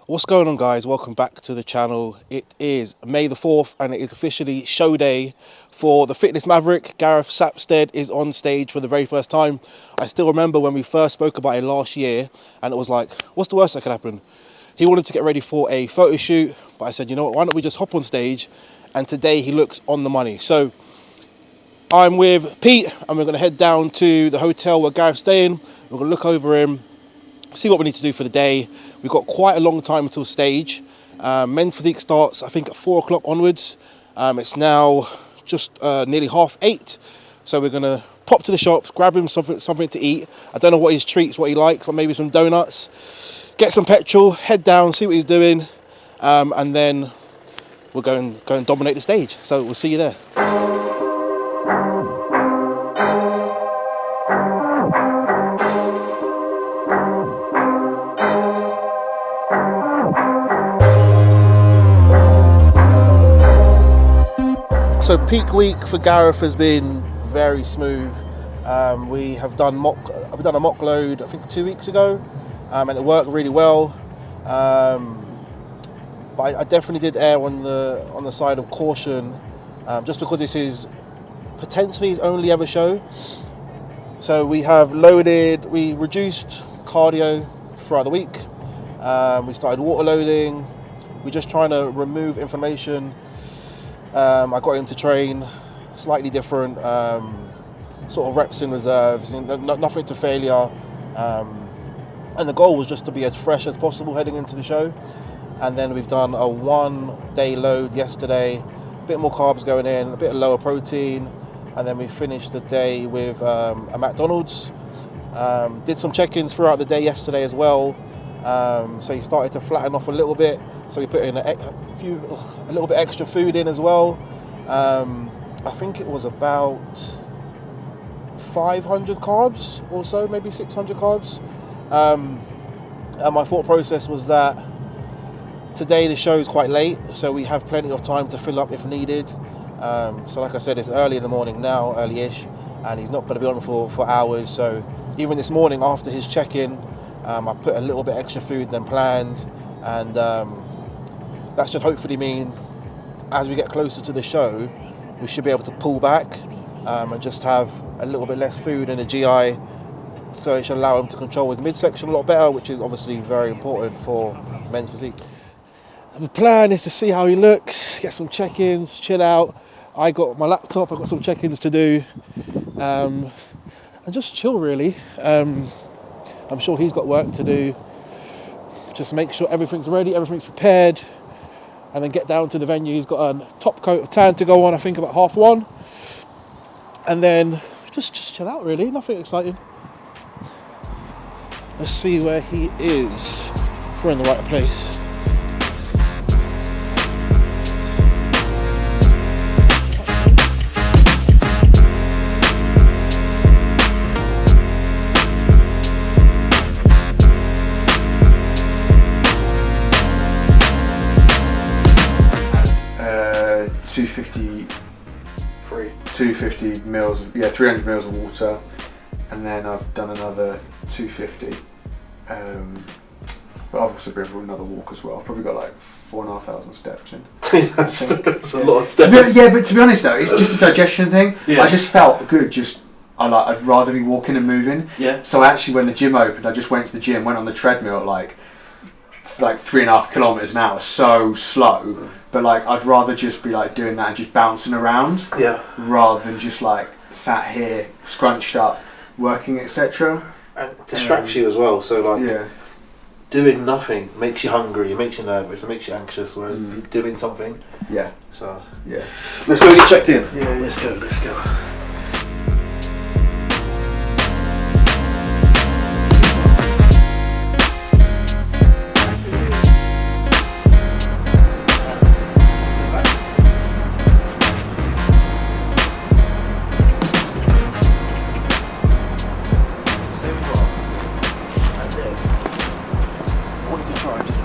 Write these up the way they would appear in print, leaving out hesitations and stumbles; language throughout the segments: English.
What's going on, guys? Welcome back to the channel. It is May the 4th and it is officially show day for the Fitness Maverick. Gareth Sapstead is on stage for the very first time. I still remember when we first spoke about it last year and it was like, what's the worst that could happen? He wanted to get ready for a photo shoot, but I said, you know what, why don't we just hop on stage? And today he looks on the money. So I'm with Pete and we're going to head down to the hotel where Gareth's staying. We're going to look over him, see what we need to do for the day. We've got quite a long time until stage. Men's physique starts, I think, at 4 o'clock onwards. It's now just nearly 8:30. So we're gonna pop to the shops, grab him something to eat. I don't know what his treats, what he likes, but maybe some donuts. Get some petrol, head down, see what he's doing, and then we'll go and dominate the stage. So we'll see you there. So peak week for Gareth has been very smooth. I've done a mock load, I think 2 weeks ago, and it worked really well. But I definitely did err on the side of caution, just because this is potentially his only ever show. So we reduced cardio throughout the week. We started water loading. We're just trying to remove inflammation. I got him to train slightly different, sort of reps in reserves, nothing to failure. And the goal was just to be as fresh as possible heading into the show. And then we've done a 1 day load yesterday, a bit more carbs going in, a bit of lower protein. And then we finished the day with a McDonald's. Did some check-ins throughout the day yesterday as well. So he started to flatten off a little bit. So we put in a little bit extra food in as well. I think it was about 500 carbs or so, maybe 600 carbs. And my thought process was that today the show is quite late, so we have plenty of time to fill up if needed. So like I said, it's early in the morning now, early-ish, and he's not going to be on for hours. So even this morning after his check-in, I put a little bit extra food than planned, and that should hopefully mean as we get closer to the show, we should be able to pull back and just have a little bit less food in the GI, so it should allow him to control his midsection a lot better, which is obviously very important for men's physique. The plan is to see how he looks, get some check-ins, chill out. I got my laptop, I've got some check-ins to do, and just chill really. I'm sure he's got work to do. Just make sure everything's ready, everything's prepared, and then get down to the venue. He's got a top coat of tan to go on, I think about 1:30. And then just chill out really, nothing exciting. Let's see where he is, if we're in the right place. Free. 250 mils, 300 mils of water, and then I've done another 250. But I've also been for another walk as well. I've probably got like 4,500 steps in. That's a lot of steps. Yeah, but to be honest though, it's just a digestion thing. Yeah. I just felt good. I'd rather be walking and moving. Yeah. So actually, when the gym opened, I just went to the gym, went on the treadmill at like 3.5 kilometers an hour, so slow. But like, I'd rather just be like doing that and just bouncing around. Yeah. Rather than just like sat here, scrunched up, working, etc. And it distracts you as well. So like, doing nothing makes you hungry, it makes you nervous, it makes you anxious. Whereas you're doing something. Yeah. So yeah. Let's go get checked in. Yeah. Let's go.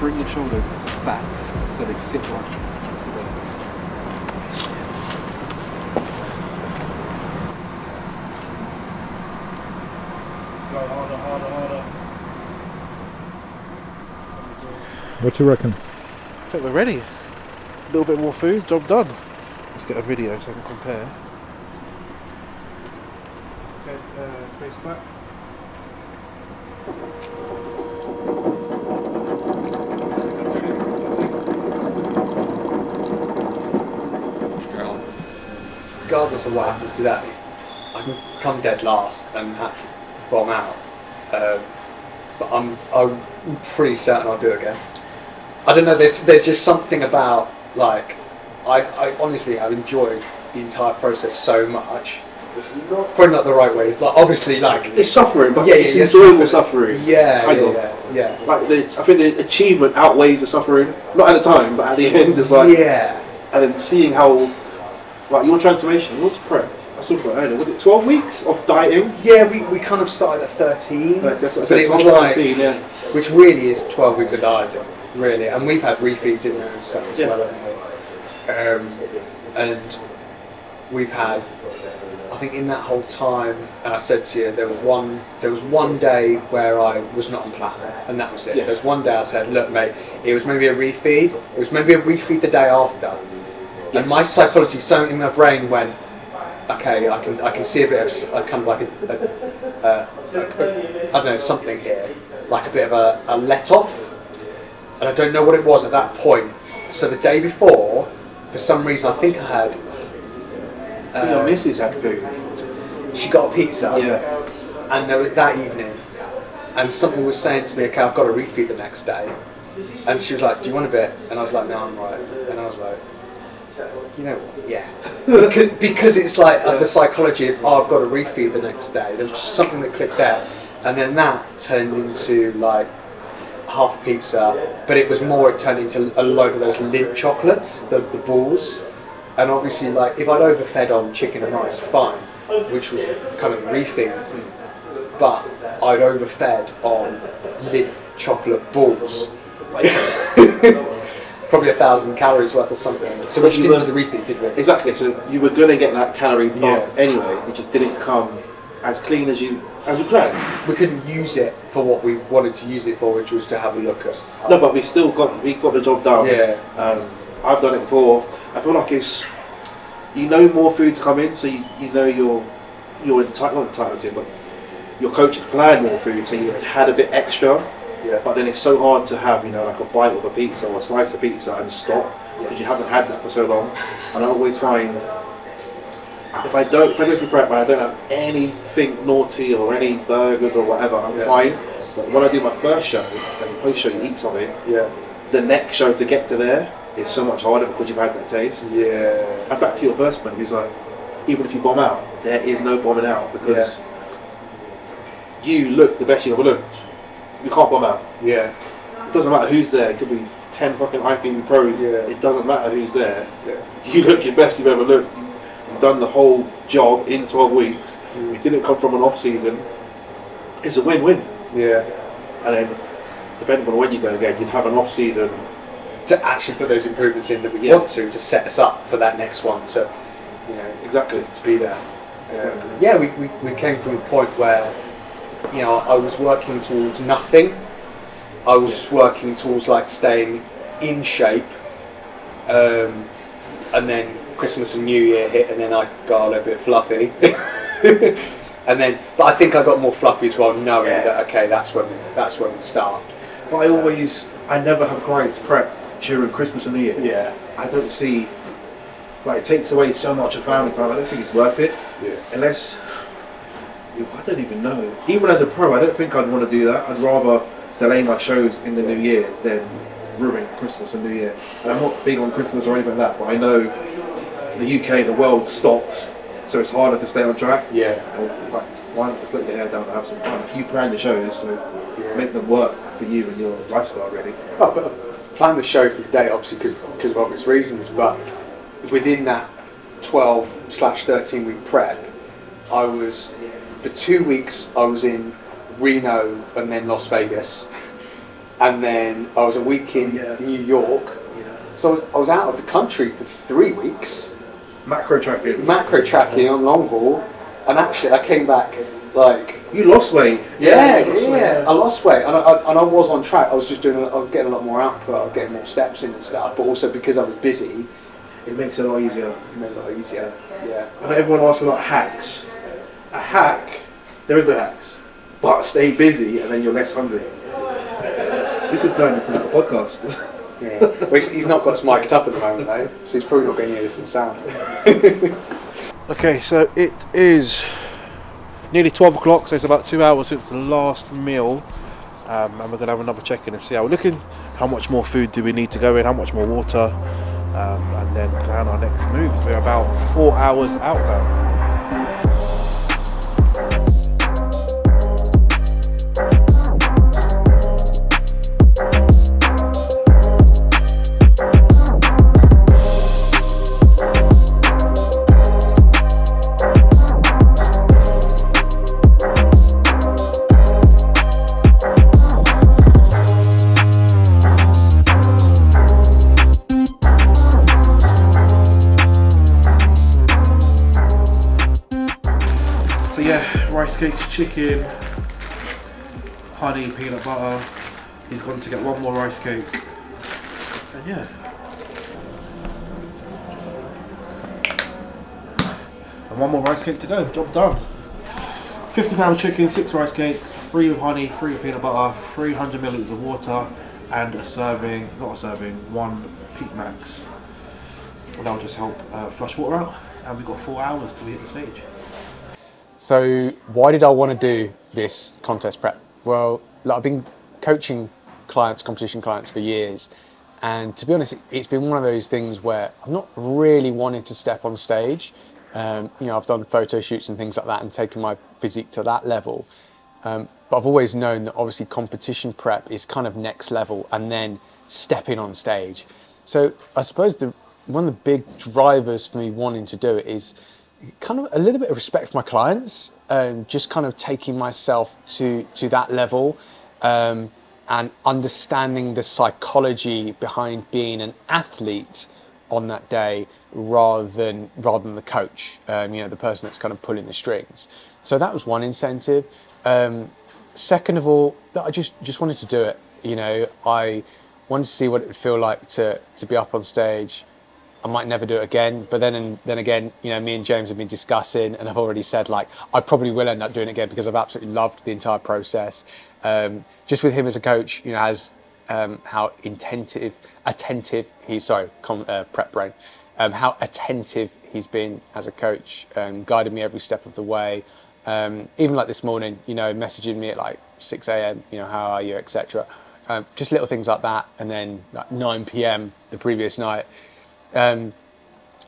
Bring your shoulder back so they sit right together. Go harder. What you reckon? I think we're ready. A little bit more food, job done. Let's get a video so I can compare. Okay, face back. Regardless of what happens today, I can come dead last and actually bomb out. But I'm pretty certain I'll do it again. I don't know. There's just something about like I honestly have enjoyed the entire process so much. Probably not the right way. It's like obviously like It's suffering, but yeah, it's yeah, enjoyable suffering. Yeah, Kind of. yeah. Like I think the achievement outweighs the suffering. Not at the time, but at the end, it's like Yeah. And then seeing how like your transformation. What's the prep? I saw it earlier. Was it 12 weeks of dieting? Yeah, we kind of started at 13. That's what I But said, it was 12, like, 13, yeah. which really is 12 weeks of dieting, really. And we've had refeeds in there and stuff as Yeah. well, haven't we? And we've had, I think in that whole time, and I said to you, there was one day where I was not on plan, and that was it. Yeah. There was one day I said, look mate, it was maybe a refeed. It was maybe a refeed the day after. And my psychology, something in my brain went, okay, I can see a bit of a kind of like I don't know, something here, like a bit of a let off, and I don't know what it was at that point. So the day before, for some reason, I think I had. Your missus had food. She got a pizza. Yeah. And that evening, and something was saying to me, okay, I've got to refeed the next day, and she was like, do you want a bit? And I was like, no, I'm right. And I was like, you know what, yeah. because it's like the psychology of, oh, I've got to refeed the next day. There was just something that clicked there. And then that turned into like half a pizza, but it turned into a load of those Lindt chocolates, the balls. And obviously, like, if I'd overfed on chicken and rice, fine, which was kind of a refeed. But I'd overfed on Lindt chocolate balls. Probably 1,000 calories worth or something. So we just didn't do the refeed, did we? Exactly. So you were going to get that calorie bump Yeah. anyway. It just didn't come as clean as you planned. We couldn't use it for what we wanted to use it for, which was to have a look at. No, but we got the job done. Yeah. I've done it before. I feel like it's more food to come in, so you know you're not entitled to it, but your coach has planned more food, so you had a bit extra. Yeah. But then it's so hard to have like a bite of a pizza or a slice of pizza and stop because you haven't had that for so long. And I always find if I go through prep and I don't have anything naughty or any burgers or whatever, I'm fine. But when I do my first show and post show, you eat something. Yeah. The next show to get to there is so much harder because you've had that taste. Yeah. And back to your first point, it's like even if you bomb out, there is no bombing out because you look the best you ever looked. You can't bomb out. Yeah. It doesn't matter who's there. It could be 10 fucking IPB pros. Yeah. It doesn't matter who's there. Yeah. You look your best you've ever looked. You've done the whole job in 12 weeks. It didn't come from an off season. It's a win-win. Yeah. And then, depending on when you go again, you'd have an off season To actually put those improvements in that we want to set us up for that next one to, exactly to be there. Yeah, we came from a point where, I was working towards nothing. I was just working towards like staying in shape, and then Christmas and New Year hit, and then I got a little bit fluffy. But I think I got more fluffy as well, knowing that okay, that's when we start. But I never have clients prep during Christmas and New Year. Yeah. I don't see, it takes away so much of family time. I don't think it's worth it. Yeah. Unless, I don't even know. Even as a pro, I don't think I'd want to do that. I'd rather delay my shows in the New Year than ruin Christmas and New Year. And I'm not big on Christmas or anything like that, but I know the UK, the world stops, so it's harder to stay on track. Yeah. And, why not just let your hair down and have some fun? If you plan your shows, so make them work for you and your lifestyle, really. Oh, but plan the show for the day, obviously, because of obvious reasons. But within that 12/13 week prep, for 2 weeks, I was in Reno and then Las Vegas, and then I was a week in New York. Yeah. So I was out of the country for 3 weeks. Macro tracking on long haul, and actually I came back like You lost weight. Yeah, I lost weight, and I was on track. I was just I was getting a lot more output. I was getting more steps in and stuff. But also because I was busy, it makes it a lot easier. It made it a lot easier. Yeah. I know everyone asks about hacks. A hack, there is no hacks, but stay busy and then you're less hungry. This is turning into a podcast. Yeah. Well, he's not got us mic'd up at the moment though, so he's probably not going to hear this in sound. Okay, so it is nearly 12 o'clock, so it's about 2 hours since the last meal, and we're going to have another check-in and see how we're looking, how much more food do we need to go in, how much more water, and then plan our next moves. We're about 4 hours out now. Rice cakes, chicken, honey, peanut butter. He's gone to get one more rice cake. And yeah. And one more rice cake to go. Job done. 50-pound chicken, 6 rice cakes, 3 with honey, 3 with peanut butter, 300 millilitres of water, and a serving, not a serving, 1 Peak Max. And that'll just help flush water out. And we've got 4 hours till we hit the stage. So why did I want to do this contest prep? Well, I've been coaching competition clients for years, and to be honest, it's been one of those things where I've not really wanted to step on stage. I've done photo shoots and things like that and taken my physique to that level. But I've always known that obviously competition prep is kind of next level and then stepping on stage. So I suppose one of the big drivers for me wanting to do it is kind of a little bit of respect for my clients, just kind of taking myself to that level, and understanding the psychology behind being an athlete on that day rather than the coach, the person that's kind of pulling the strings. So that was one incentive. Second of all, I just wanted to do it. I wanted to see what it would feel like to be up on stage. I might never do it again, but then again, me and James have been discussing, and I've already said I probably will end up doing it again because I've absolutely loved the entire process. Just with him as a coach, as how attentive he's prep brain, how attentive he's been as a coach, guided me every step of the way. Even like this morning, messaging me at 6 a.m. How are you, etc. Just little things like that, and then 9 p.m. the previous night. So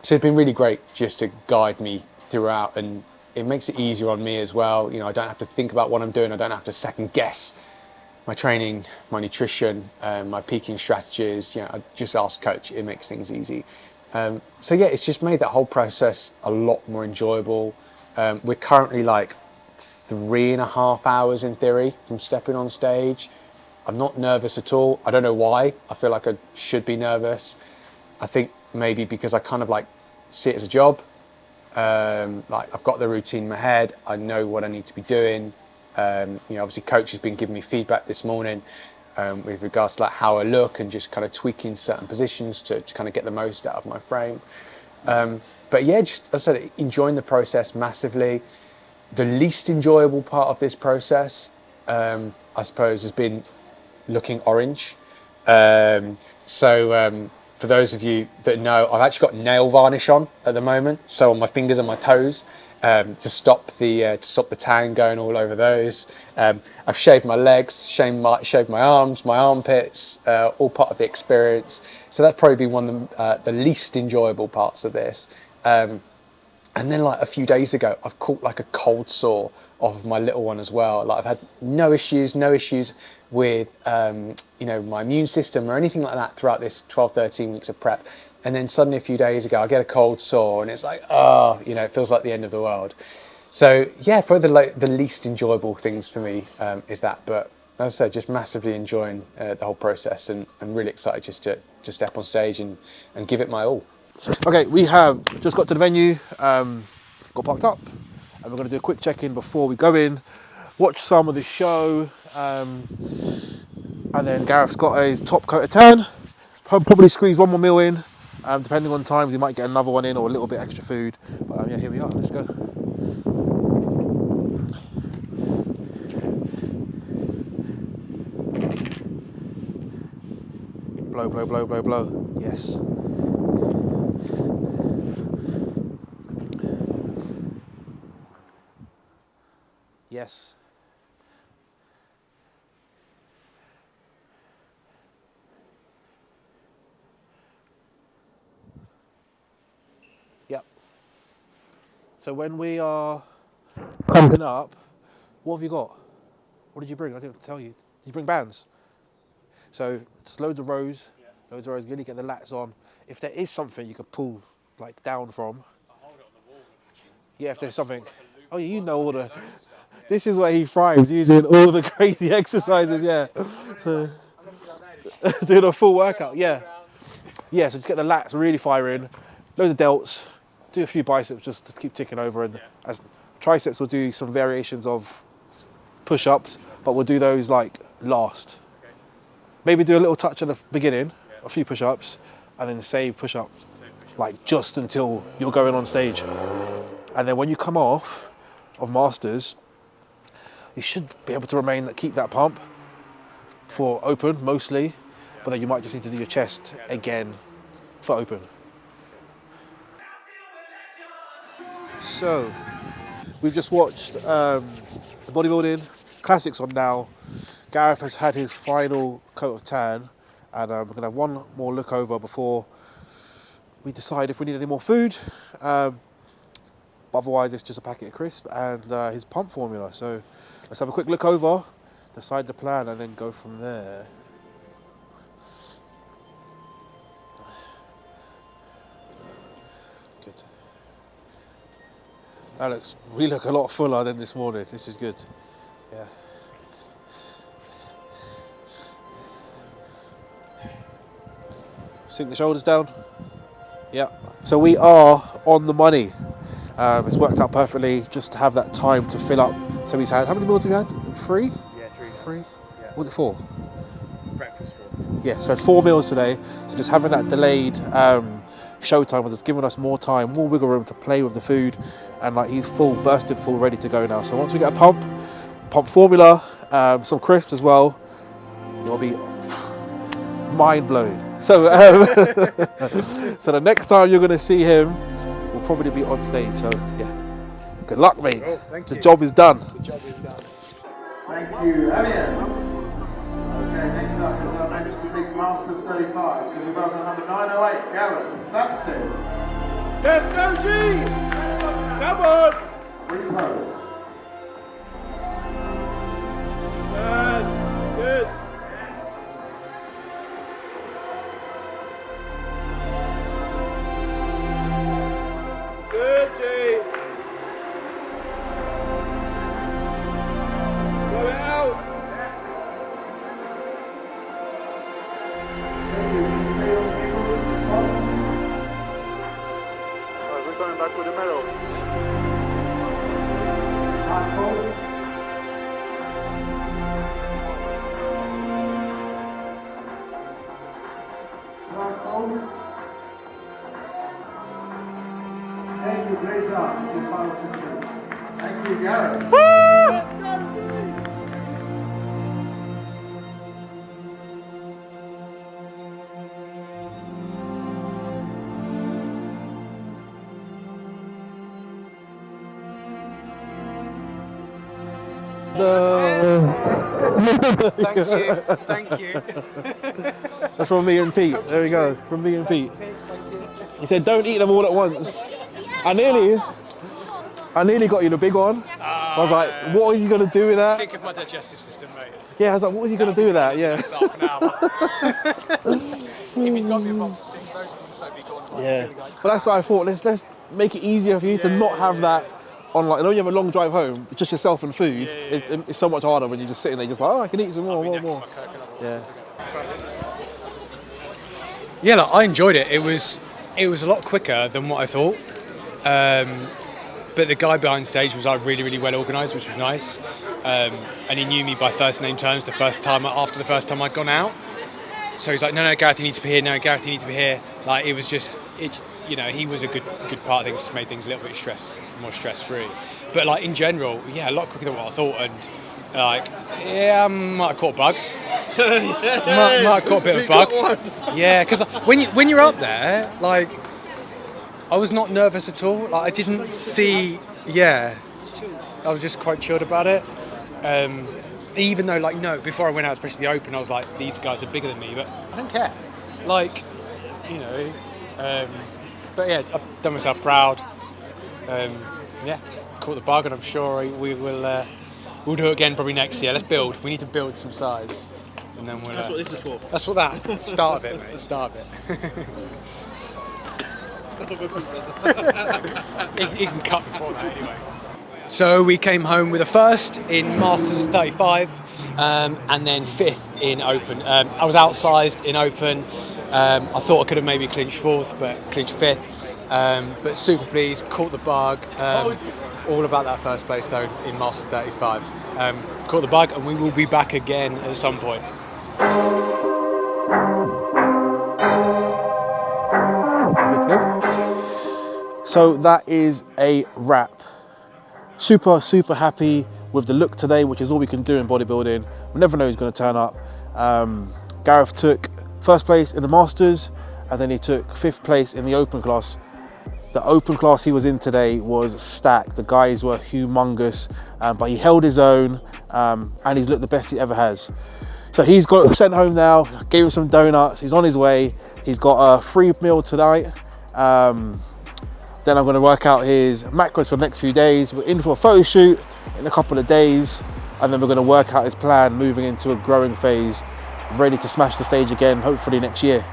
it's been really great just to guide me throughout, and it makes it easier on me as well. I don't have to think about what I'm doing. I don't have to second guess my training, my nutrition, my peaking strategies. I just ask coach. It makes things easy. It's just made that whole process a lot more enjoyable. We're currently 3.5 hours in theory from stepping on stage. I'm not nervous at all. I don't know why. I feel like I should be nervous. I think maybe because I kind of see it as a job. I've got the routine in my head. I know what I need to be doing. Obviously coach has been giving me feedback this morning with regards to how I look and just kind of tweaking certain positions to kind of get the most out of my frame. Just as I said, enjoying the process massively. The least enjoyable part of this process, I suppose, has been looking orange. For those of you that know, I've actually got nail varnish on at the moment, so on my fingers and my toes, to stop the tan going all over those. I've shaved my legs, shaved my arms, my armpits, all part of the experience. So that's probably been one of the least enjoyable parts of this. And then a few days ago, I've caught a cold sore off of my little one as well. I've had no issues with my immune system or anything like that throughout this 12-13 weeks of prep. And then suddenly a few days ago, I get a cold sore and it's it feels like the end of the world. So yeah, probably the least enjoyable things for me is that. But as I said, just massively enjoying the whole process and really excited just to step on stage and give it my all. Okay, we have just got to the venue, got parked up, and we're going to do a quick check-in before we go in. watch some of the show, and then Gareth's got his top coat of tan. Probably squeeze one more meal in, depending on times. He might get another one in or a little bit extra food. But yeah, here we are. Let's go. Blow, blow, blow, blow, blow. Yes. Yes. Yep. So when we are pumping up, what have you got? What did you bring? I didn't tell you. Did you bring bands? So just loads of rows, loads of rows. Really get the lats on. If there is something you can pull like down from. Yeah, if there's something. Oh, you know all the. This is where he thrives, using all the crazy exercises. Yeah. So, doing a full workout. Yeah. Yeah. So just get the lats really firing, loads of delts, do a few biceps just to keep ticking over, and as triceps will do some variations of push-ups, but we'll do those like last. Maybe do a little touch at the beginning, a few push-ups, and then save push-ups like just until you're going on stage. And then when you come off of masters, you should be able to keep that pump for open mostly, but then you might just need to do your chest again for open. So we've just watched the bodybuilding classics on now. Gareth has had his final coat of tan, and we're going to have one more look over before we decide if we need any more food. But otherwise, it's just a packet of crisp and his pump formula. So let's have a quick look over, decide the plan, and then go from there. Good. We look a lot fuller than this morning. This is good. Yeah. Sink the shoulders down. Yeah. So we are on the money. It's worked out perfectly just to have that time to fill up. So he's had, how many meals have we had? 3? Yeah, 3. 3? Yeah. Was it 4? Breakfast 4. Yeah, so we had 4 meals today. So just having that delayed showtime was just giving us more time, more wiggle room to play with the food. And like he's full, bursted full, ready to go now. So once we get a pump formula, some crisps as well, it'll be mind blowing. So, so the next time you're going to see him will probably be on stage. So yeah, good luck, mate. Oh, thank you. The job is done. The job is done. Thank you, Elliot. Okay, next up is our men's physique Masters 35. Going to be welcome number 908, Gareth, Sapstead. Let's go, G! Come on! Repose. Good. Good, G. Blow it out. We're coming back with the medal. Thank you, great job. Thank you, Gareth. Let's go, G. Thank you. That's from me and Pete. There we go. From me and Pete. He said, "Don't eat them all at once." I nearly got you the big one. I was like, "What is he gonna do with that?" Think of my digestive system, mate. Yeah, I was like, "What is he gonna do with that?" Yeah. It's half an hour. If you got me a box of 6, those would also be gone. Yeah. But that's what I thought. Let's make it easier for you to not have that on, like, I know you have a long drive home, it's just yourself and food. It's so much harder when you're just sitting there just like, oh, I can eat some more. Yeah. Yeah, like, I enjoyed it. It was a lot quicker than what I thought. But the guy behind stage was like really, really well organised, which was nice. and he knew me by first name terms after the first time I'd gone out. So he's like, no, Gareth, you need to be here. No, Gareth, you need to be here. Like, it was just, you know, he was a good part of things, just made things a little bit more stress-free. But like in general, yeah, a lot quicker than what I thought, and like, yeah, I might have caught a bug. might have caught a bit of a bug. Yeah, because when you're up there, like, I was not nervous at all. Like, I didn't see, I was just quite chilled about it. Even though, like, no, before I went out, especially the Open, I was like, these guys are bigger than me, but I don't care. Like, you know, but yeah, I've done myself proud. Caught the bug, and I'm sure we'll do it again probably next year. Let's build. We need to build some size, and then we'll. That's what this is for. That's what that start of it, mate. Start of it. He can cut before that anyway. So we came home with a first in Masters 35, and then fifth in Open. I was outsized in Open. I thought I could have maybe clinched fourth, but clinched fifth. But super pleased, caught the bug. All about that first place though in Masters 35. Caught the bug, and we will be back again at some point. So that is a wrap. Super happy with the look today, which is all we can do in bodybuilding. We never know who's going to turn up. Gareth took first place in the Masters, and then he took fifth place in the Open class. The Open class he was in today was stacked. The guys were humongous, but he held his own, and he's looked the best he ever has. So he's got sent home now, gave him some donuts, he's on his way. He's got a free meal tonight. Then I'm going to work out his macros for the next few days. We're in for a photo shoot in a couple of days, and then we're going to work out his plan moving into a growing phase, ready to smash the stage again, hopefully next year.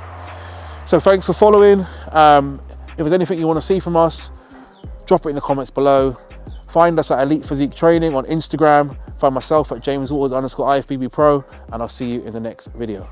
So thanks for following. If there's anything you want to see from us, drop it in the comments below. Find us at Elite Physique Training on Instagram. Find myself at JamesWaters_IFBB Pro, and I'll see you in the next video.